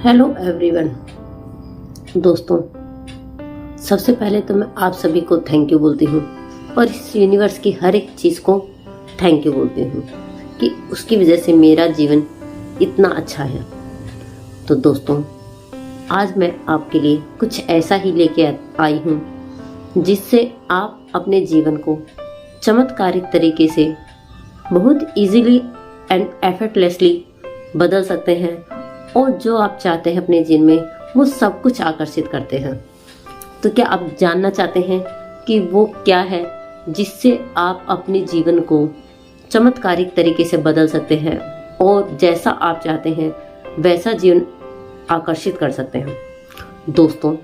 Hello everyone. दोस्तों, सबसे पहले तो मैं आप सभी को थैंक यू बोलती हूँ और इस यूनिवर्स की हर एक चीज़ को थैंक यू बोलती हूँ कि उसकी वजह से मेरा जीवन इतना अच्छा है। तो दोस्तों, आज मैं आपके लिए कुछ ऐसा ही लेके आई हूँ जिससे आप अपने जीवन को चमत्कारिक तरीके से बहुत इजीली एंड एफर्टलेसली बदल सकते हैं और जो आप चाहते हैं अपने जीवन में वो सब कुछ आकर्षित करते हैं। तो क्या आप जानना चाहते हैं कि वो क्या है जिससे आप अपने जीवन को चमत्कारिक तरीके से बदल सकते हैं और जैसा आप चाहते हैं वैसा जीवन आकर्षित कर सकते हैं? दोस्तों,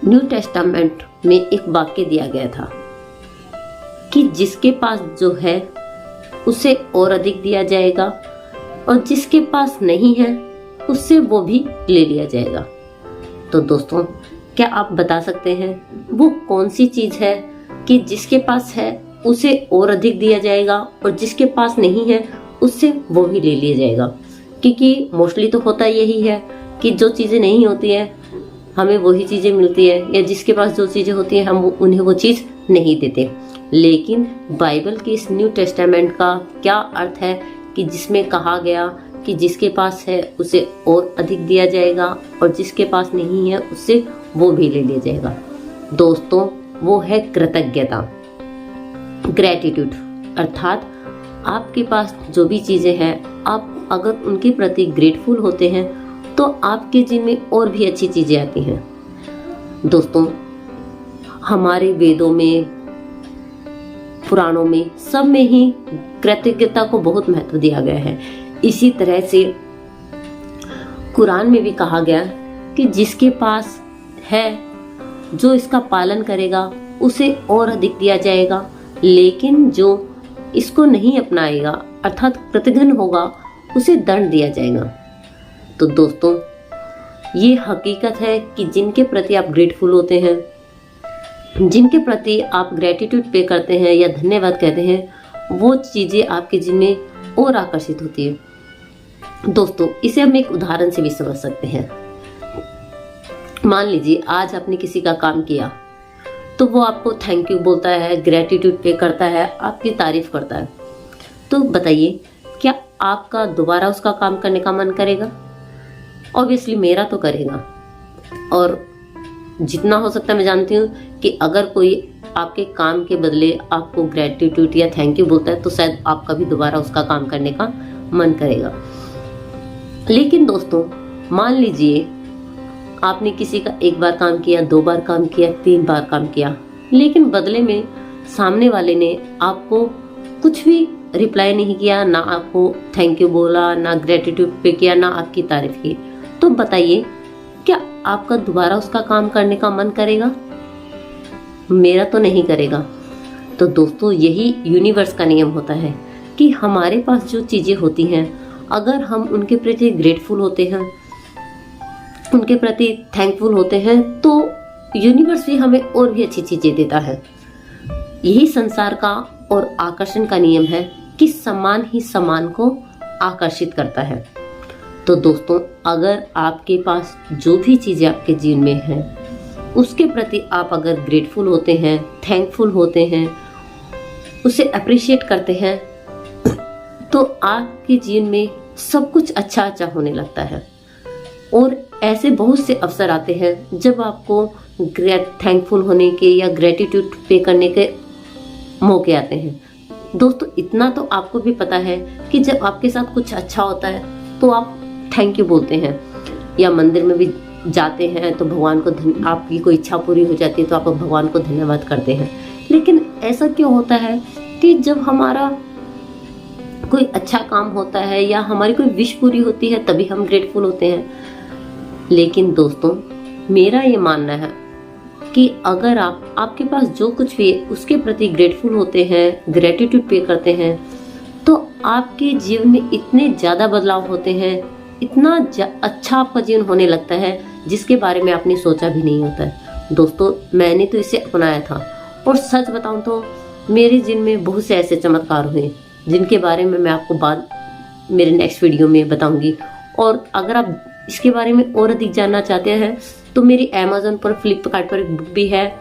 न्यू टेस्टामेंट में एक वाक्य दिया गया था कि जिसके पास जो है उसे और अधिक दिया जाएगा और जिसके पास नहीं है उससे वो भी ले लिया जाएगा। तो दोस्तों, क्या आप बता सकते हैं वो कौन सी चीज है कि जिसके पास है उसे और अधिक दिया जाएगा और जिसके पास नहीं है उससे वो भी ले लिया जाएगा? क्योंकि मोस्टली तो होता यही है कि जो चीजें नहीं होती है हमें वही चीजें मिलती है, या जिसके पास जो चीजें होती है हम उन्हें वो चीज नहीं देते। लेकिन बाइबल के इस न्यू टेस्टामेंट का क्या अर्थ है कि जिसमें कहा गया कि जिसके पास है उसे और अधिक दिया जाएगा और जिसके पास नहीं है उससे वो भी ले लिया जाएगा। दोस्तों, वो है कृतज्ञता, ग्रेटिट्यूड। अर्थात आपके पास जो भी चीजें हैं आप अगर उनके प्रति ग्रेटफुल होते हैं तो आपके जीवन में और भी अच्छी चीजें आती हैं। दोस्तों, हमारे वेदों में, पुराणों में, सब में ही कृतज्ञता को बहुत महत्व दिया गया है। इसी तरह से कुरान में भी कहा गया कि जिसके पास है जो इसका पालन करेगा उसे और अधिक दिया जाएगा, लेकिन जो इसको नहीं अपनाएगा अर्थात कृतघ्न होगा उसे दंड दिया जाएगा। तो दोस्तों, ये हकीकत है कि जिनके प्रति आप ग्रेटफुल होते हैं, जिनके प्रति आप ग्रेटिट्यूड पे करते हैं या धन्यवाद कहते हैं, वो चीजें आपके जीवन में और आकर्षित होती है। दोस्तों, इसे हम एक उदाहरण से भी समझ सकते हैं। मान लीजिए आज आपने किसी का काम किया तो वो आपको थैंक यू बोलता है, ग्रेटिट्यूड पे करता है, आपकी तारीफ करता है। तो बताइए, क्या आपका दोबारा उसका काम करने का मन करेगा? ऑब्वियसली मेरा तो करेगा। और जितना हो सकता है मैं जानती हूँ कि अगर कोई आपके काम के बदले आपको ग्रेटिट्यूड या थैंक यू बोलता है तो शायद आपका भी दोबारा उसका काम करने का मन करेगा। लेकिन दोस्तों, मान लीजिए आपने किसी का एक बार काम किया, 2 बार काम किया, 3 बार काम किया, लेकिन बदले में सामने वाले ने आपको कुछ भी रिप्लाई नहीं किया, ना आपको थैंक यू बोला, ना ग्रेटिट्यूड पे किया, ना आपकी तारीफ की। तो बताइए, क्या आपका दोबारा उसका काम करने का मन करेगा? मेरा तो नहीं करेगा। तो दोस्तों, यही यूनिवर्स का नियम होता है कि हमारे पास जो चीजें होती हैं अगर हम उनके प्रति ग्रेटफुल होते हैं, उनके प्रति थैंकफुल होते हैं, तो यूनिवर्स भी हमें और भी अच्छी चीजें देता है। यही संसार का और आकर्षण का नियम है कि समान ही समान को आकर्षित करता है। तो दोस्तों, अगर आपके पास जो भी चीजें आपके जीवन में हैं उसके प्रति आप अगर ग्रेटफुल होते हैं, थैंकफुल होते हैं, उसे अप्रिशिएट करते हैं, तो आपके जीवन में सब कुछ अच्छा अच्छा होने लगता है। और ऐसे बहुत से अवसर आते हैं जब आपको थैंकफुल होने के या ग्रेटिट्यूड पे करने के मौके आते हैं। दोस्तों, इतना तो आपको भी पता है कि जब आपके साथ कुछ अच्छा होता है तो आप थैंक यू बोलते हैं, या मंदिर में भी जाते हैं तो भगवान को आपकी कोई इच्छा पूरी हो जाती है तो आप भगवान को धन्यवाद करते हैं। लेकिन ऐसा क्यों होता है कि जब हमारा कोई अच्छा काम होता है या हमारी कोई विश पूरी होती है तभी हम ग्रेटफुल होते हैं? लेकिन दोस्तों, मेरा ये मानना है कि अगर आपके पास जो कुछ भी है उसके प्रति ग्रेटफुल होते हैं, ग्रेटिट्यूड पे करते हैं, तो आपके जीवन में इतने ज्यादा बदलाव होते हैं, इतना अच्छा आपका जीवन होने लगता है जिसके बारे में आपने सोचा भी नहीं होता है। दोस्तों, मैंने तो इसे अपनाया था और सच बताऊं तो मेरे जीवन में बहुत से ऐसे चमत्कार हुए जिनके बारे में मैं आपको बाद मेरे नेक्स्ट वीडियो में बताऊंगी। और अगर आप इसके बारे में और अधिक जानना चाहते हैं तो मेरी अमेज़न पर, फ्लिपकार्ट पर एक बुक भी है,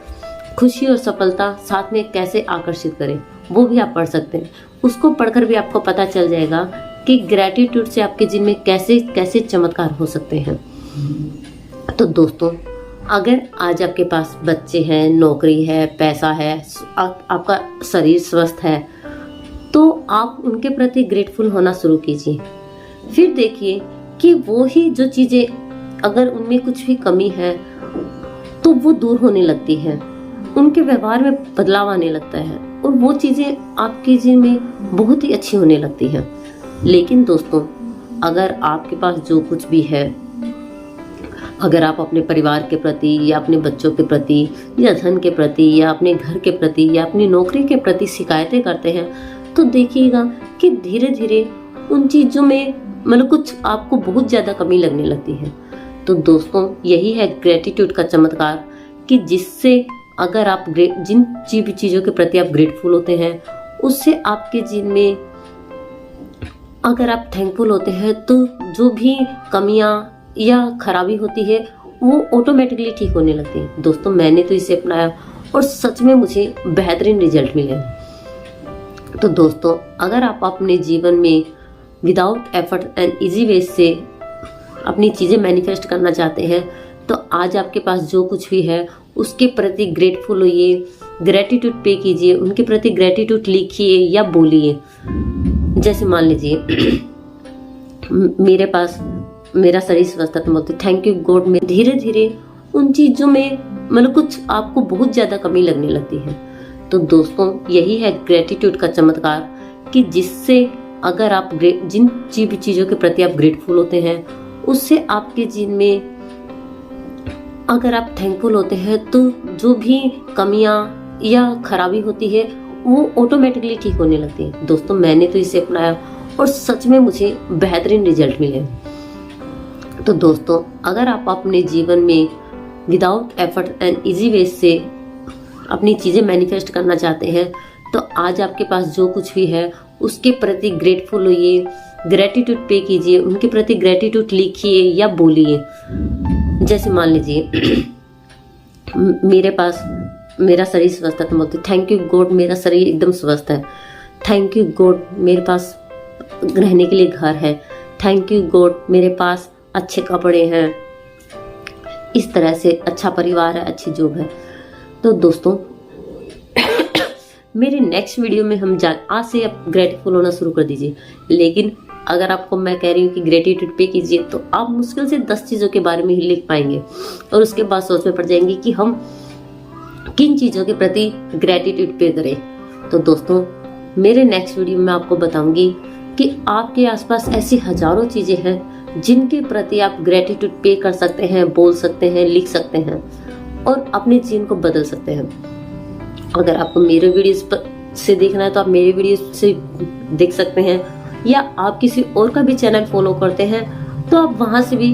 खुशी और सफलता साथ में कैसे आकर्षित करें, वो भी आप पढ़ सकते हैं। उसको पढ़कर भी आपको पता चल जाएगा कि ग्रेटिट्यूड से आपके जीवन में कैसे कैसे चमत्कार हो सकते हैं। तो दोस्तों, अगर आज आपके पास बच्चे हैं, नौकरी है, पैसा है, आपका शरीर स्वस्थ है, तो आप उनके प्रति ग्रेटफुल होना शुरू कीजिए। फिर देखिए कि वो ही जो चीज़ें, अगर उनमें कुछ भी कमी है तो वो दूर होने लगती है, उनके व्यवहार में बदलाव आने लगता है और वो चीज़ें आपके जीवन में बहुत ही अच्छी होने लगती हैं। लेकिन दोस्तों, अगर आपके पास जो कुछ भी है, अगर आप अपने परिवार के प्रति या अपने बच्चों के प्रति या धन के प्रति या अपने घर के प्रति या अपनी नौकरी के प्रति शिकायतें करते हैं, तो देखिएगा कि धीरे धीरे उन चीज़ों में मतलब कुछ आपको बहुत ज़्यादा कमी लगने लगती है। तो दोस्तों, यही है ग्रेटिट्यूड का चमत्कार कि जिससे अगर आप जिन चीज़ों के प्रति आप ग्रेटफुल होते हैं, उससे आपके जीवन में अगर आप थैंकफुल होते हैं तो जो भी कमियां या खराबी होती है वो ऑटोमेटिकली ठीक होने लगती है। दोस्तों, मैंने तो इसे अपनाया और सच में मुझे बेहतरीन रिजल्ट मिले। तो दोस्तों, अगर आप अपने जीवन में without effort and easy way से अपनी चीज़ें मैनिफेस्ट करना चाहते हैं, तो आज आपके पास जो कुछ भी है उसके प्रति ग्रेटफुल होइए, ग्रेटिट्यूड पे कीजिए, उनके प्रति ग्रेटिट्यूड लिखिए या बोलिए। जैसे मान लीजिए मेरे पास मेरा शरीर स्वस्थ है, तो बोलते थैंक यू गॉड। में धीरे धीरे उन चीज़ों में मतलब कुछ आपको बहुत ज़्यादा कमी लगने लगती है। तो दोस्तों, यही है ग्रेटिट्यूड का चमत्कार कि जिससे अगर आप जिन चीज़ों के प्रति आप ग्रेटफुल होते हैं, उससे आपके जीवन में अगर आप थैंकफुल होते हैं तो जो भी कमियां या खराबी होती है वो ऑटोमेटिकली ठीक होने लगती है। दोस्तों, मैंने तो इसे अपनाया और सच में मुझे बेहतरीन रिजल्ट मिले। तो दोस्तों, अगर आप अपने जीवन में without effort and easy way से अपनी चीज़ें मैनिफेस्ट करना चाहते हैं, तो आज आपके पास जो कुछ भी है उसके प्रति ग्रेटफुल होइए, ग्रेटिट्यूड पे कीजिए, उनके प्रति ग्रेटिट्यूड लिखिए या बोलिए। जैसे मान लीजिए मेरे पास मेरा शरीर स्वस्थ है, तो बोलते थैंक यू गॉड, मेरा शरीर एकदम स्वस्थ है। थैंक यू गॉड, मेरे पास रहने के लिए घर है। थैंक यू गॉड, मेरे पास अच्छे कपड़े हैं। इस तरह से अच्छा परिवार है, अच्छी जॉब है। तो दोस्तों, मेरे नेक्स्ट वीडियो में हम आज से आप ग्रेटफुल होना शुरू कर दीजिए। लेकिन अगर आपको मैं कह रही हूँ कि ग्रेटिट्यूड पे कीजिए, तो आप मुश्किल से 10 चीज़ों के बारे में ही लिख पाएंगे और उसके बाद सोच में पड़ जाएंगे कि हम किन चीज़ों के प्रति ग्रेटिट्यूड पे करें। तो दोस्तों, मेरे नेक्स्ट वीडियो में आपको बताऊंगी कि आपके आसपास ऐसी हजारों चीज़ें हैं जिनके प्रति आप ग्रेटिट्यूड पे कर सकते हैं, बोल सकते हैं, लिख सकते हैं और अपने जीवन को बदल सकते हैं। अगर आपको मेरे वीडियोस से देखना है तो आप मेरे वीडियो से देख सकते हैं, या आप किसी और का भी चैनल फॉलो करते हैं तो आप वहां से भी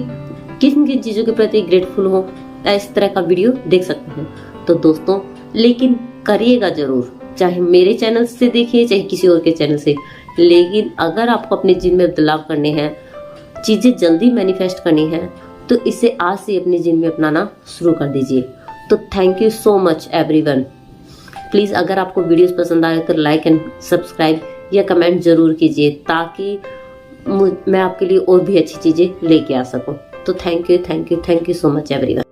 किन किन चीज़ों के प्रति ग्रेटफुल हो इस तरह का वीडियो देख सकते हैं। तो दोस्तों, लेकिन करिएगा जरूर, चाहे मेरे चैनल से देखिए चाहे किसी और के चैनल से। लेकिन अगर आपको अपने जीवन में बदलाव करने हैं, चीज़ें जल्दी मैनिफेस्ट करनी है, तो इसे आज से अपने जीवन में अपनाना शुरू कर दीजिए। तो thank you so much everyone. Please अगर आपको वीडियोस पसंद आए तो लाइक एंड सब्सक्राइब या कमेंट जरूर कीजिए, ताकि मैं आपके लिए और भी अच्छी चीज़ें लेके आ सकूं। तो thank you so much everyone.